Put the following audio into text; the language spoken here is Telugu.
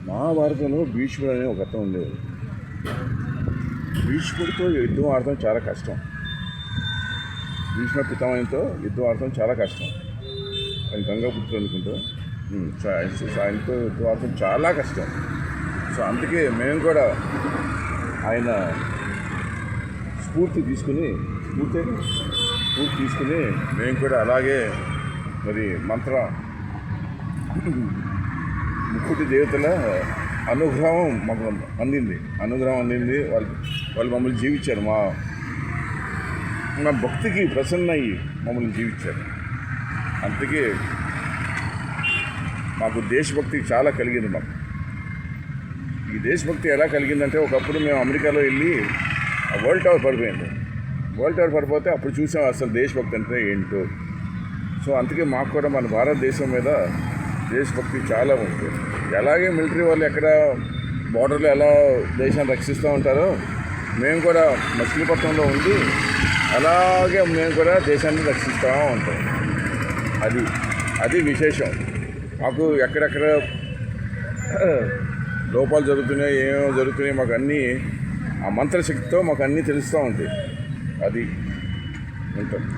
మహాభారతంలో భీష్ముడు అనే ఒక అర్థం ఉండేది. భీష్ముడితో యుద్ధం ఆడటం చాలా కష్టం. భీష్మ పితామహంతో యుద్ధం ఆడటం చాలా కష్టం. ఆయన గంగాపుత్రుడు అనుకుంటా. ఆయనతో యుద్ధం ఆడటం చాలా కష్టం. సో అందుకే మేము కూడా ఆయన స్ఫూర్తి తీసుకుని మేము కూడా అలాగే మరి ముక్కుటి దేవతల అనుగ్రహం మాకు అందింది. వాళ్ళు మమ్మల్ని జీవించారు. మా భక్తికి ప్రసన్న అయ్యి మమ్మల్ని జీవించారు. అందుకే మాకు దేశభక్తి చాలా కలిగింది. ఈ దేశభక్తి ఎలా కలిగిందంటే, ఒకప్పుడు మేము అమెరికాలో వెళ్ళి వరల్డ్ టవర్ పడిపోయింది. వరల్డ్ టవర్ పడిపోతే అప్పుడు చూసాం అసలు దేశభక్తి అంటే ఏంటో. సో అందుకే మాకు కూడా మన భారతదేశం మీద దేశభక్తి చాలా ఉంటుంది. ఎలాగే మిలిటరీ వాళ్ళు ఎక్కడ బార్డర్లో ఎలా దేశాన్ని రక్షిస్తూ ఉంటారో, మేము కూడా మచిలీపట్నంలో ఉండి అలాగే మేము కూడా దేశాన్ని రక్షిస్తూ ఉంటాం. అది విశేషం. మాకు ఎక్కడెక్కడ లోపాలు జరుగుతున్నాయి, ఏమేమో జరుగుతున్నాయి, మాకు అన్నీ ఆ మంత్రశక్తితో మాకు అన్నీ తెలుస్తూ ఉంటాయి. అది ఉంటుంది.